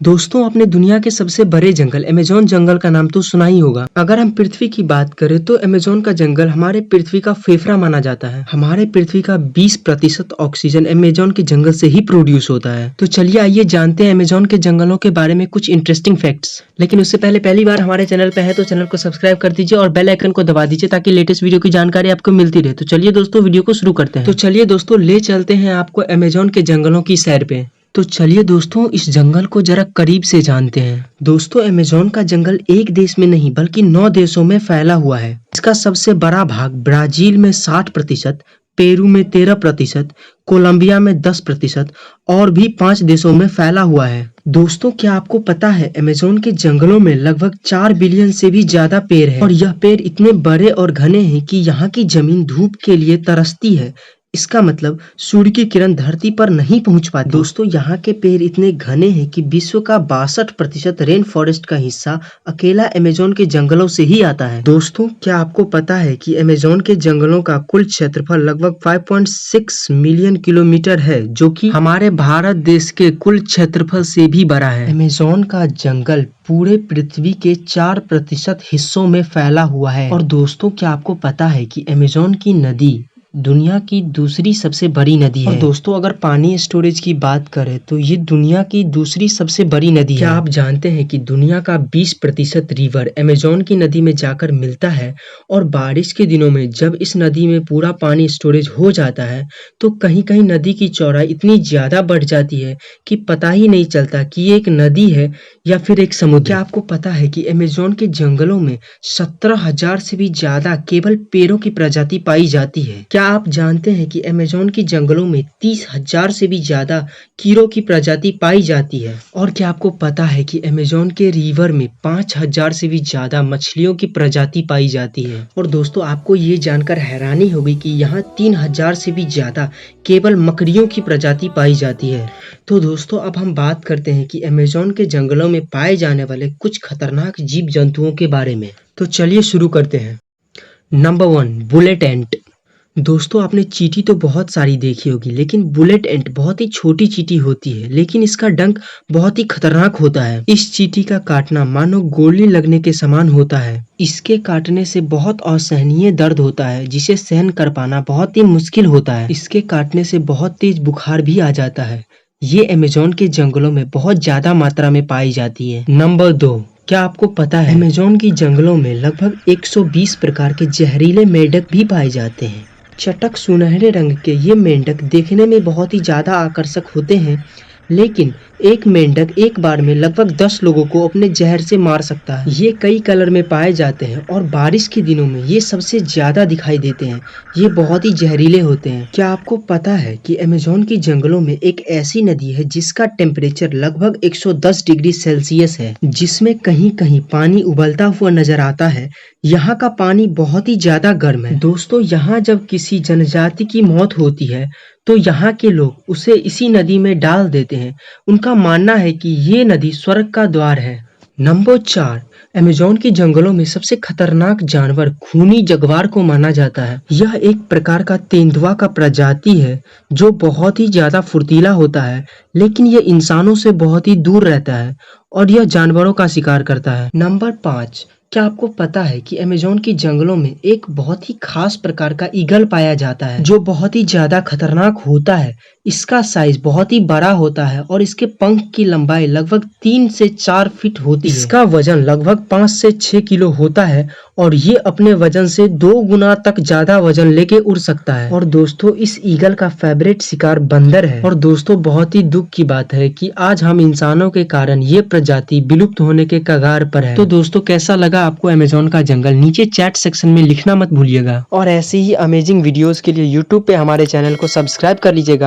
दोस्तों, आपने दुनिया के सबसे बड़े जंगल अमेज़न जंगल का नाम तो सुना ही होगा। अगर हम पृथ्वी की बात करें तो अमेज़न का जंगल हमारे पृथ्वी का फेफड़ा माना जाता है। हमारे पृथ्वी का 20% ऑक्सीजन अमेज़न के जंगल से ही प्रोड्यूस होता है। तो चलिए आइए जानते हैं अमेज़न के जंगलों के बारे में कुछ इंटरेस्टिंग फैक्ट्स। लेकिन उससे पहले पहली बार हमारे चैनल पे है तो चैनल को सब्सक्राइब कर दीजिए और बेल आइकन को दबा दीजिए ताकि लेटेस्ट वीडियो की जानकारी आपको मिलती रहे। तो चलिए दोस्तों वीडियो को शुरू करते हैं। तो चलिए दोस्तों ले चलते हैं आपको अमेज़न के जंगलों की सैर पे। तो चलिए दोस्तों इस जंगल को जरा करीब से जानते हैं। दोस्तों अमेज़न का जंगल एक देश में नहीं बल्कि 9 देशों में फैला हुआ है। इसका सबसे बड़ा भाग ब्राजील में 60%, पेरू में 13%, कोलंबिया में 10% और भी 5 देशों में फैला हुआ है। दोस्तों क्या आपको पता है अमेज़न के जंगलों में लगभग 4 बिलियन से भी ज्यादा पेड़ है और यह पेड़ इतने बड़े और घने हैं कि यहाँ की जमीन धूप के लिए तरसती है। इसका मतलब सूर्य की किरण धरती पर नहीं पहुंच पाती। दोस्तों यहाँ के पेड़ इतने घने हैं कि विश्व का 62% रेन फॉरेस्ट का हिस्सा अकेला अमेज़न के जंगलों से ही आता है। दोस्तों क्या आपको पता है कि अमेज़न के जंगलों का कुल क्षेत्रफल लगभग 5.6 मिलियन किलोमीटर है, जो कि हमारे भारत देश के कुल क्षेत्रफल से भी बड़ा है। अमेज़न का जंगल पूरे पृथ्वी के 4% हिस्सों में फैला हुआ है। और दोस्तों क्या आपको पता है कि अमेज़न की नदी दुनिया की दूसरी सबसे बड़ी नदी है। और दोस्तों अगर पानी स्टोरेज की बात करें तो ये दुनिया की दूसरी सबसे बड़ी नदी है। क्या आप जानते हैं कि दुनिया का 20% रिवर अमेज़न की नदी में जाकर मिलता है और बारिश के दिनों में जब इस नदी में पूरा पानी स्टोरेज हो जाता है तो कहीं कहीं नदी की चौड़ाई इतनी ज्यादा बढ़ जाती है कि पता ही नहीं चलता कि ये एक नदी है या फिर एक समुद्र। क्या आपको पता है कि अमेज़न के जंगलों में 17,000 से भी ज्यादा केवल पेड़ों की प्रजाति पाई जाती है। क्या आप जानते हैं कि अमेज़न के जंगलों में 30,000 से भी ज्यादा कीड़ों की प्रजाति पाई जाती है। और क्या आपको पता है कि अमेज़न के रिवर में 5,000 से भी ज्यादा मछलियों की प्रजाति पाई जाती है। और दोस्तों आपको ये जानकर हैरानी होगी कि यहाँ 3,000 से भी ज्यादा केवल मकड़ियों की प्रजाति पाई जाती है। तो दोस्तों अब हम बात करते हैं कि अमेज़न के जंगलों में पाए जाने वाले कुछ खतरनाक जीव जंतुओं के बारे में। तो चलिए शुरू करते हैं। नंबर 1 बुलेट एंट। दोस्तों आपने चींटी तो बहुत सारी देखी होगी, लेकिन बुलेट एंट बहुत ही छोटी चींटी होती है, लेकिन इसका डंक बहुत ही खतरनाक होता है। इस चींटी का काटना मानो गोली लगने के समान होता है। इसके काटने से बहुत असहनीय दर्द होता है जिसे सहन कर पाना बहुत ही मुश्किल होता है। इसके काटने से बहुत तेज बुखार भी आ जाता है। ये अमेज़न के जंगलों में बहुत ज्यादा मात्रा में पाई जाती है। नंबर 2 क्या आपको पता है अमेज़न की जंगलों में लगभग 120 प्रकार के जहरीले मेंढक भी पाए जाते हैं। चटक सुनहरे रंग के ये मेंढक देखने में बहुत ही ज्यादा आकर्षक होते हैं, लेकिन एक मेंढक एक बार में लगभग 10 लोगों को अपने जहर से मार सकता है। ये कई कलर में पाए जाते हैं और बारिश के दिनों में ये सबसे ज्यादा दिखाई देते हैं। ये बहुत ही जहरीले होते हैं। क्या आपको पता है कि अमेज़न की जंगलों में एक ऐसी नदी है जिसका टेम्परेचर लगभग 110 डिग्री सेल्सियस है, जिसमें कहीं कहीं पानी उबलता हुआ नजर आता है। यहाँ का पानी बहुत ही ज्यादा गर्म है। दोस्तों यहाँ जब किसी जनजाति की मौत होती है तो यहाँ के लोग उसे इसी नदी में डाल देते हैं। उनका मानना है कि ये नदी स्वर्ग का द्वार है। नंबर 4 अमेज़न के जंगलों में सबसे खतरनाक जानवर खूनी जगुआर को माना जाता है। यह एक प्रकार का तेंदुआ का प्रजाति है जो बहुत ही ज्यादा फुर्तीला होता है, लेकिन यह इंसानों से बहुत ही दूर रहता है और यह जानवरों का शिकार करता है। नंबर 5 क्या आपको पता है कि अमेज़न के जंगलों में एक बहुत ही खास प्रकार का ईगल पाया जाता है जो बहुत ही ज्यादा खतरनाक होता है। इसका साइज बहुत ही बड़ा होता है और इसके पंख की लंबाई लगभग 3 से 4 फीट होती है। इसका वजन लगभग 5 से 6 किलो होता है और ये अपने वजन से 2 गुना तक ज्यादा वजन लेके उड़ सकता है। और दोस्तों इस ईगल का फेवरेट शिकार बंदर है। और दोस्तों बहुत ही दुख की बात है कि आज हम इंसानों के कारण ये प्रजाति विलुप्त होने के कगार पर है। तो दोस्तों कैसा लगा आपको अमेज़न का जंगल, नीचे चैट सेक्शन में लिखना मत भूलिएगा। और ऐसे ही अमेजिंग वीडियोस के लिए यूट्यूब पे हमारे चैनल को सब्सक्राइब कर लीजिएगा।